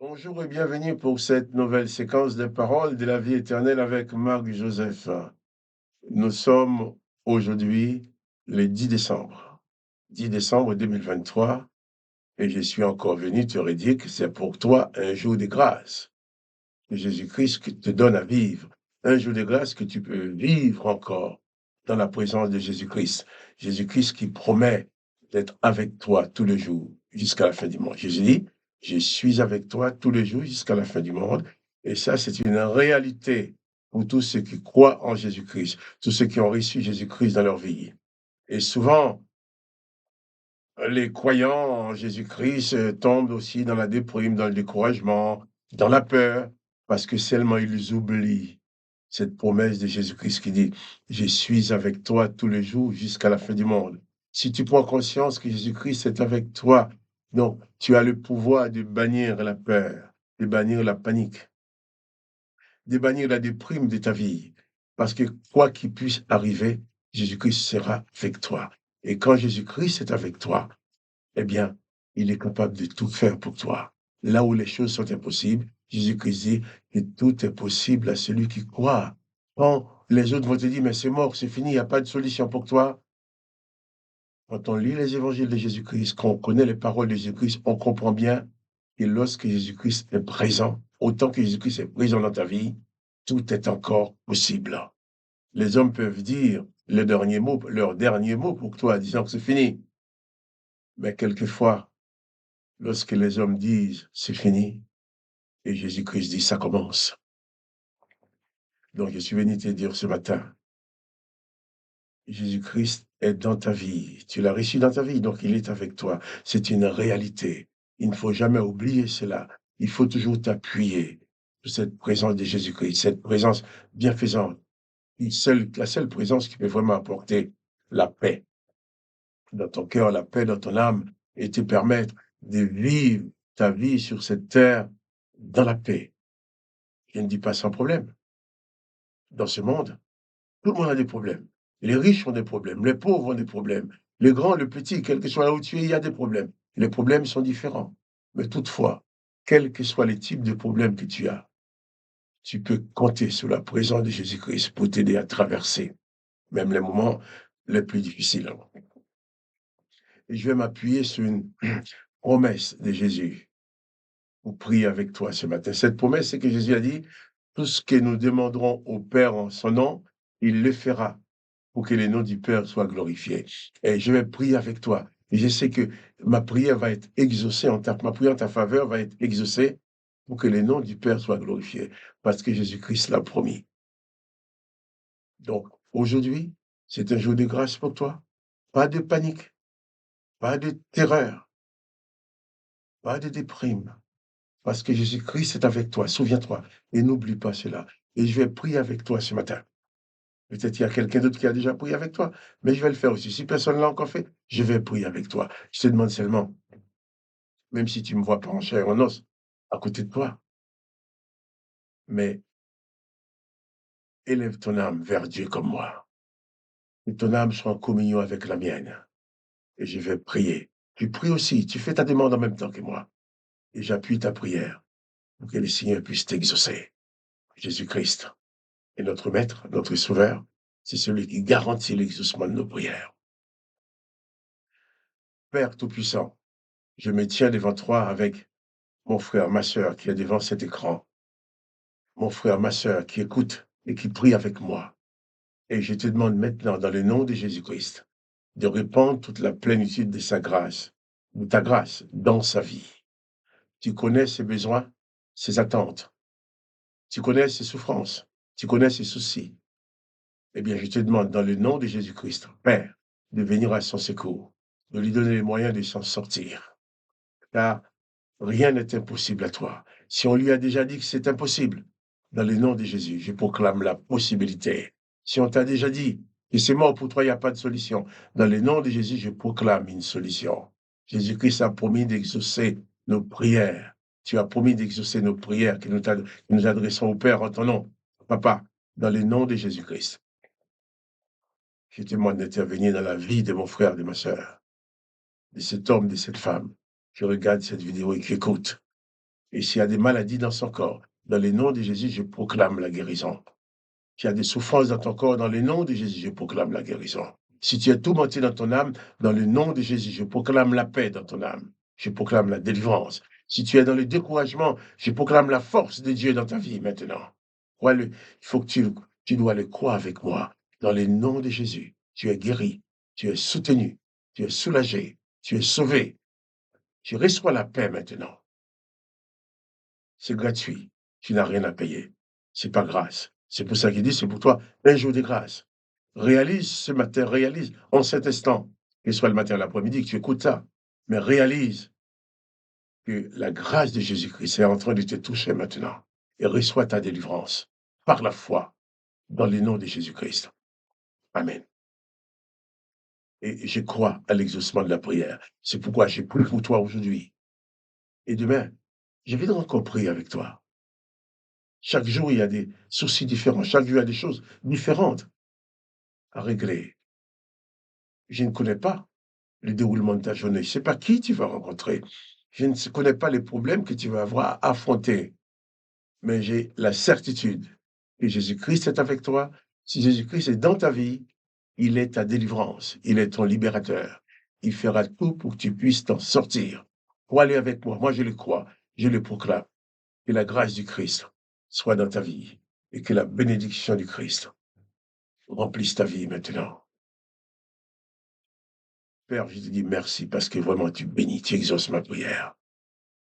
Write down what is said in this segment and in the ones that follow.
Bonjour et bienvenue pour cette nouvelle séquence des paroles de la vie éternelle avec Marc Joseph. Nous sommes aujourd'hui le 10 décembre. 10 décembre 2023 et je suis encore venu te redire que c'est pour toi un jour de grâce que Jésus-Christ te donne à vivre. Un jour de grâce que tu peux vivre encore dans la présence de Jésus-Christ. Jésus-Christ qui promet d'être avec toi tous les jours jusqu'à la fin du monde. Jésus dit, je suis avec toi tous les jours jusqu'à la fin du monde. Et ça, c'est une réalité pour tous ceux qui croient en Jésus-Christ, tous ceux qui ont reçu Jésus-Christ dans leur vie. Et souvent, les croyants en Jésus-Christ tombent aussi dans la déprime, dans le découragement, dans la peur, parce que seulement ils oublient cette promesse de Jésus-Christ qui dit, je suis avec toi tous les jours jusqu'à la fin du monde. Si tu prends conscience que Jésus-Christ est avec toi, donc tu as le pouvoir de bannir la peur, de bannir la panique, de bannir la déprime de ta vie. Parce que quoi qu'il puisse arriver, Jésus-Christ sera avec toi. Et quand Jésus-Christ est avec toi, eh bien, il est capable de tout faire pour toi. Là où les choses sont impossibles, Jésus-Christ dit que tout est possible à celui qui croit. Quand les autres vont te dire, mais c'est mort, c'est fini, il n'y a pas de solution pour toi. Quand on lit les évangiles de Jésus-Christ, quand on connaît les paroles de Jésus-Christ, on comprend bien que lorsque Jésus-Christ est présent, autant que Jésus-Christ est présent dans ta vie, tout est encore possible. Les hommes peuvent dire leur dernier mot pour toi, disant que c'est fini. Mais quelquefois, lorsque les hommes disent c'est fini, et Jésus-Christ dit ça commence. Donc je suis venu te dire ce matin, Jésus-Christ est dans ta vie. Tu l'as reçu dans ta vie, donc il est avec toi. C'est une réalité. Il ne faut jamais oublier cela. Il faut toujours t'appuyer sur cette présence de Jésus-Christ, cette présence bienfaisante, la seule présence qui peut vraiment apporter la paix dans ton cœur, la paix dans ton âme et te permettre de vivre ta vie sur cette terre dans la paix. Je ne dis pas sans problème. Dans ce monde, tout le monde a des problèmes. Les riches ont des problèmes, les pauvres ont des problèmes. Les grands, les petits, quel que soit là où tu es, il y a des problèmes. Les problèmes sont différents. Mais toutefois, quels que soient les types de problèmes que tu as, tu peux compter sur la présence de Jésus-Christ pour t'aider à traverser même les moments les plus difficiles. Et je vais m'appuyer sur une promesse de Jésus pour prier avec toi ce matin. Cette promesse, c'est que Jésus a dit, tout ce que nous demanderons au Père en son nom, il le fera pour que le nom du Père soit glorifié. Et je vais prier avec toi. Et je sais que ma prière va être exaucée ma prière en ta faveur va être exaucée pour que le nom du Père soit glorifié. Parce que Jésus-Christ l'a promis. Donc, aujourd'hui, c'est un jour de grâce pour toi. Pas de panique, pas de terreur, pas de déprime. Parce que Jésus-Christ est avec toi. Souviens-toi. Et n'oublie pas cela. Et je vais prier avec toi ce matin. Peut-être qu'il y a quelqu'un d'autre qui a déjà prié avec toi, mais je vais le faire aussi. Si personne ne l'a encore fait, je vais prier avec toi. Je te demande seulement, même si tu ne me vois pas en chair et en os, à côté de toi, mais élève ton âme vers Dieu comme moi. Que ton âme soit en communion avec la mienne. Et je vais prier. Tu pries aussi, tu fais ta demande en même temps que moi. Et j'appuie ta prière pour que le Seigneur puisse t'exaucer. Jésus-Christ est notre Maître, notre Sauveur. C'est celui qui garantit l'exaucement de nos prières. Père Tout-Puissant, je me tiens devant toi avec mon frère, ma sœur qui est devant cet écran, mon frère, ma sœur qui écoute et qui prie avec moi. Et je te demande maintenant, dans le nom de Jésus-Christ, de répandre toute la plénitude de sa grâce, de ta grâce dans sa vie. Tu connais ses besoins, ses attentes. Tu connais ses souffrances. Tu connais ses soucis. Eh bien, je te demande, dans le nom de Jésus-Christ, Père, de venir à son secours, de lui donner les moyens de s'en sortir. Car rien n'est impossible à toi. Si on lui a déjà dit que c'est impossible, dans le nom de Jésus, je proclame la possibilité. Si on t'a déjà dit que c'est mort pour toi, il n'y a pas de solution, dans le nom de Jésus, je proclame une solution. Jésus-Christ a promis d'exaucer nos prières. Tu as promis d'exaucer nos prières que nous adressons au Père en ton nom. Papa, dans le nom de Jésus-Christ, je te demande d'intervenir dans la vie de mon frère, de ma sœur, de cet homme, de cette femme qui regarde cette vidéo et qui écoute. Et s'il y a des maladies dans son corps, dans le nom de Jésus, je proclame la guérison. S'il y a des souffrances dans ton corps, dans le nom de Jésus, je proclame la guérison. Si tu es tourmenté dans ton âme, dans le nom de Jésus, je proclame la paix dans ton âme. Je proclame la délivrance. Si tu es dans le découragement, je proclame la force de Dieu dans ta vie maintenant. Il faut que tu dois le croire avec moi. Dans le nom de Jésus, tu es guéri, tu es soutenu, tu es soulagé, tu es sauvé. Tu reçois la paix maintenant. C'est gratuit. Tu n'as rien à payer. C'est par grâce. C'est pour ça qu'il dit, c'est pour toi un jour de grâce. Réalise ce matin, réalise en cet instant, que ce soit le matin ou l'après-midi, que tu écoutes ça, mais réalise que la grâce de Jésus-Christ est en train de te toucher maintenant et reçois ta délivrance par la foi dans le nom de Jésus-Christ. Amen. Et je crois à l'exaucement de la prière. C'est pourquoi j'ai prie pour toi aujourd'hui. Et demain, je vais encore prier avec toi. Chaque jour, il y a des soucis différents. Chaque jour, il y a des choses différentes à régler. Je ne connais pas le déroulement de ta journée. Je ne sais pas qui tu vas rencontrer. Je ne connais pas les problèmes que tu vas avoir à affronter. Mais j'ai la certitude que Jésus-Christ est avec toi. Si Jésus-Christ est dans ta vie, il est ta délivrance. Il est ton libérateur. Il fera tout pour que tu puisses t'en sortir. Pour aller avec moi. Moi, je le crois. Je le proclame. Que la grâce du Christ soit dans ta vie et que la bénédiction du Christ remplisse ta vie maintenant. Père, je te dis merci parce que vraiment tu bénis, tu exauces ma prière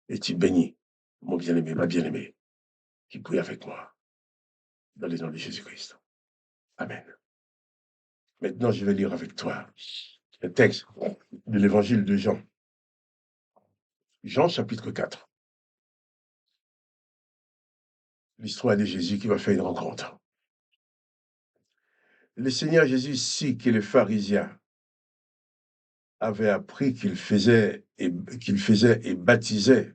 et tu bénis mon bien-aimé, ma bien-aimée qui prie avec moi dans le nom de Jésus-Christ. Amen. Maintenant, je vais lire avec toi le texte de l'évangile de Jean. Jean chapitre 4. L'histoire de Jésus qui va faire une rencontre. Le Seigneur Jésus sait que les pharisiens avaient appris qu'il faisait et baptisait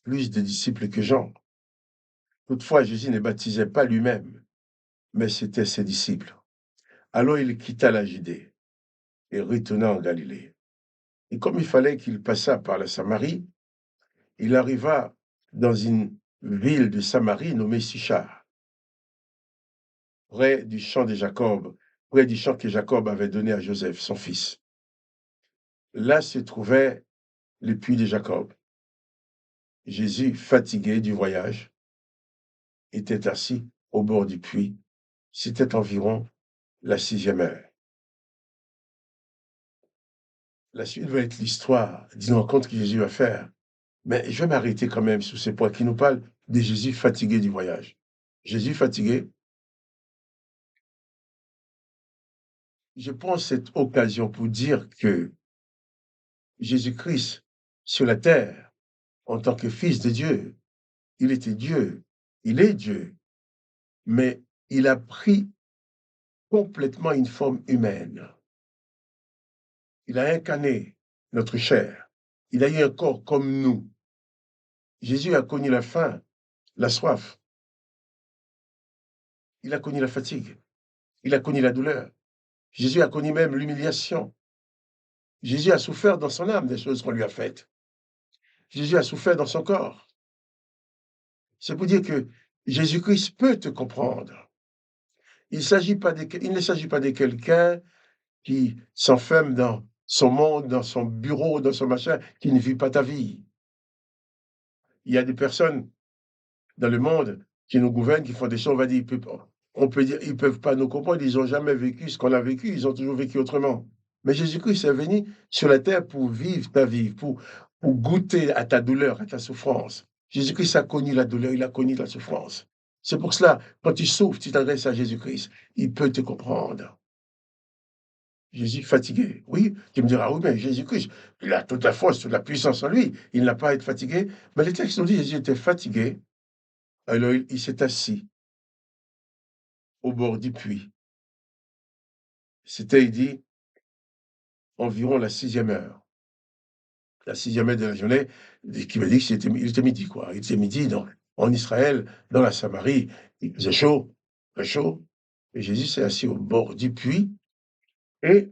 plus de disciples que Jean. Toutefois, Jésus ne baptisait pas lui-même, mais c'était ses disciples. Alors il quitta la Judée et retourna en Galilée. Et comme il fallait qu'il passât par la Samarie, il arriva dans une ville de Samarie nommée Sichar, près du champ de Jacob, près du champ que Jacob avait donné à Joseph, son fils. Là se trouvait le puits de Jacob. Jésus, fatigué du voyage, était assis au bord du puits. C'était environ la 6e heure. La suite va être l'histoire d'une rencontre que Jésus va faire. Mais je vais m'arrêter quand même sur ces points qui nous parlent de Jésus fatigué du voyage. Jésus fatigué, je prends cette occasion pour dire que Jésus-Christ, sur la terre, en tant que fils de Dieu, il était Dieu, il est Dieu, mais il a pris complètement une forme humaine. Il a incarné notre chair. Il a eu un corps comme nous. Jésus a connu la faim, la soif. Il a connu la fatigue. Il a connu la douleur. Jésus a connu même l'humiliation. Jésus a souffert dans son âme des choses qu'on lui a faites. Jésus a souffert dans son corps. C'est pour dire que Jésus-Christ peut te comprendre. Il ne s'agit pas de quelqu'un qui s'enferme dans son monde, dans son bureau, dans son machin, qui ne vit pas ta vie. Il y a des personnes dans le monde qui nous gouvernent, qui font des choses, on peut dire, ils ne peuvent pas nous comprendre, ils n'ont jamais vécu ce qu'on a vécu, ils ont toujours vécu autrement. Mais Jésus-Christ est venu sur la terre pour vivre ta vie, pour goûter à ta douleur, à ta souffrance. Jésus-Christ a connu la douleur, il a connu la souffrance. C'est pour cela, quand tu souffres, tu t'adresses à Jésus-Christ, il peut te comprendre. Jésus fatigué. Oui, tu me diras, oui, mais Jésus-Christ, il a toute la force, toute la puissance en lui, il n'a pas à être fatigué. Mais les textes nous disent Jésus était fatigué, alors il s'est assis au bord du puits. C'était, il dit, environ la 6e heure. La 6e heure de la journée, qui veut dire qu'il était midi, quoi. Il était midi en Israël, dans la Samarie. Il faisait chaud, très chaud. Et Jésus s'est assis au bord du puits et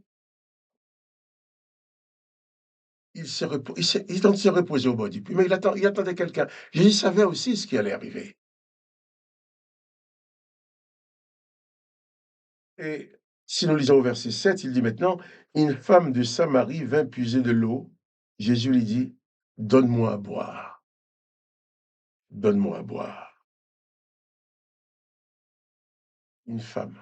il s'est reposé au bord du puits, mais il attendait quelqu'un. Jésus savait aussi ce qui allait arriver. Et si nous lisons au verset 7, il dit maintenant, une femme de Samarie vint puiser de l'eau. Jésus lui dit, donne-moi à boire, donne-moi à boire. Une femme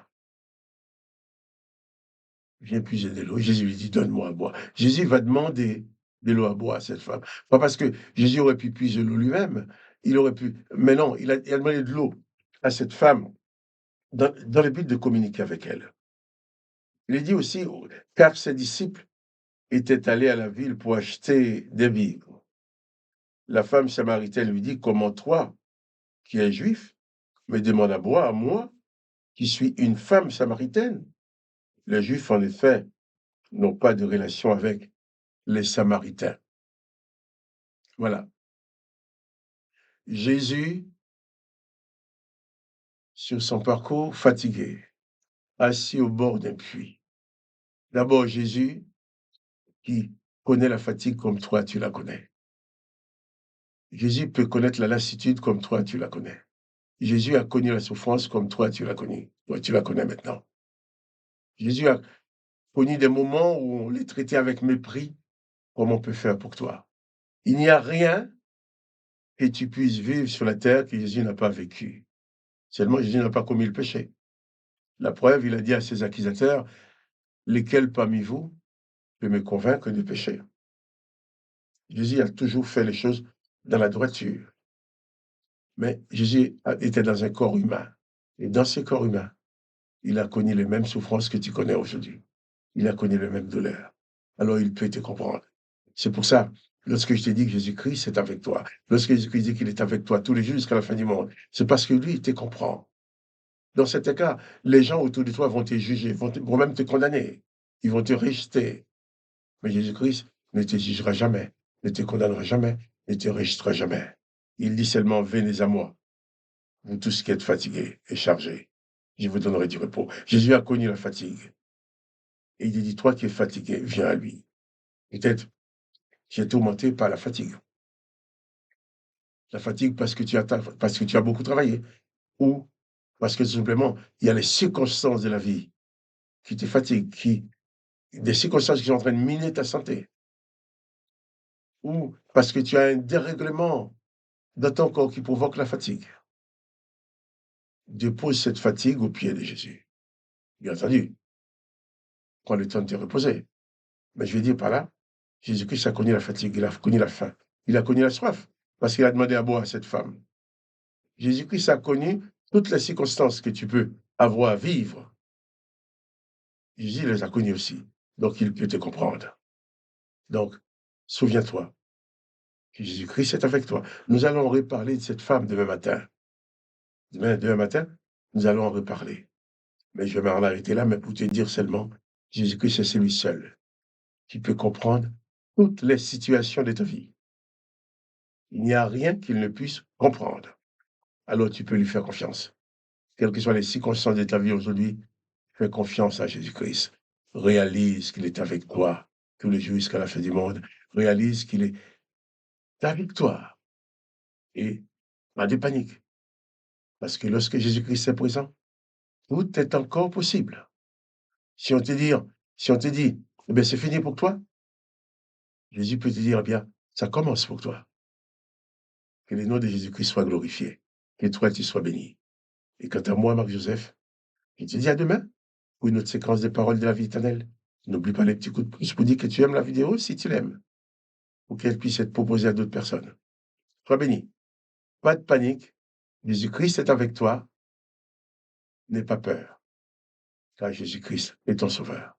vient puiser de l'eau. Jésus lui dit, donne-moi à boire. Jésus va demander de l'eau à boire à cette femme. Pas parce que Jésus aurait pu puiser l'eau lui-même, il aurait pu, mais non, il a demandé de l'eau à cette femme dans le but de communiquer avec elle. Il est dit aussi, car ses disciples étaient allés à la ville pour acheter des vivres. La femme samaritaine lui dit, comment toi, qui es juif, me demandes à boire à moi, qui suis une femme samaritaine? Les Juifs, en effet, n'ont pas de relation avec les Samaritains. Voilà. Jésus, sur son parcours, fatigué, assis au bord d'un puits. D'abord, Jésus, qui connaît la fatigue comme toi, tu la connais. Jésus peut connaître la lassitude comme toi, tu la connais. Jésus a connu la souffrance comme toi, tu l'as connue. Toi, tu la connais maintenant. Jésus a connu des moments où on les traitait avec mépris, comme on peut faire pour toi. Il n'y a rien que tu puisses vivre sur la terre que Jésus n'a pas vécu. Seulement, Jésus n'a pas commis le péché. La preuve, il a dit à ses accusateurs, lesquels parmi vous peut me convaincre du péché? Jésus a toujours fait les choses dans la droiture. Mais Jésus était dans un corps humain. Et dans ce corps humain, il a connu les mêmes souffrances que tu connais aujourd'hui. Il a connu les mêmes douleurs. Alors il peut te comprendre. C'est pour ça, lorsque je te dis que Jésus-Christ est avec toi, lorsque Jésus-Christ dit qu'il est avec toi tous les jours jusqu'à la fin du monde, c'est parce que lui, il te comprend. Dans cet cas, les gens autour de toi vont te juger, vont même te condamner. Ils vont te rejeter. Mais Jésus-Christ ne te jugera jamais, ne te condamnera jamais, ne te rejettera jamais. Il dit seulement, venez à moi, vous tous qui êtes fatigués et chargés. Je vous donnerai du repos. Jésus a connu la fatigue. Et il dit, toi qui es fatigué, viens à lui. Peut-être, tu es tourmenté par la fatigue. La fatigue parce que tu as beaucoup travaillé. Ou parce que tout simplement, il y a les circonstances de la vie qui te fatiguent, des circonstances qui sont en train de miner ta santé. Ou parce que tu as un dérèglement dans ton corps qui provoque la fatigue. Dépose cette fatigue aux pieds de Jésus. Bien entendu, prends le temps de te reposer. Mais je vais dire par là, Jésus-Christ a connu la fatigue, il a connu la faim, il a connu la soif, parce qu'il a demandé à boire à cette femme. Jésus-Christ a connu toutes les circonstances que tu peux avoir à vivre. Jésus les a connues aussi. Donc, il peut te comprendre. Donc, souviens-toi que Jésus-Christ est avec toi. Nous allons reparler de cette femme demain matin. Demain matin, nous allons en reparler. Mais je vais m'en arrêter là, mais pour te dire seulement, Jésus-Christ est celui seul qui peut comprendre toutes les situations de ta vie. Il n'y a rien qu'il ne puisse comprendre. Alors tu peux lui faire confiance. Quelles que soient les circonstances de ta vie aujourd'hui, fais confiance à Jésus-Christ. Réalise qu'il est avec toi tous les jours jusqu'à la fin du monde. Réalise qu'il est ta victoire. Et pas de panique. Parce que lorsque Jésus-Christ est présent, tout est encore possible. Si on te dit, si on te dit, eh bien, c'est fini pour toi, Jésus peut te dire, eh bien, ça commence pour toi. Que le nom de Jésus-Christ soit glorifié. Que toi, tu sois béni. Et quant à moi, Marc-Joseph, je te dis à demain pour une autre séquence des paroles de la vie éternelle. N'oublie pas les petits coups de pouce pour dire que tu aimes la vidéo si tu l'aimes, pour qu'elle puisse être proposée à d'autres personnes. Sois béni. Pas de panique. Jésus-Christ est avec toi. N'aie pas peur, car Jésus-Christ est ton sauveur.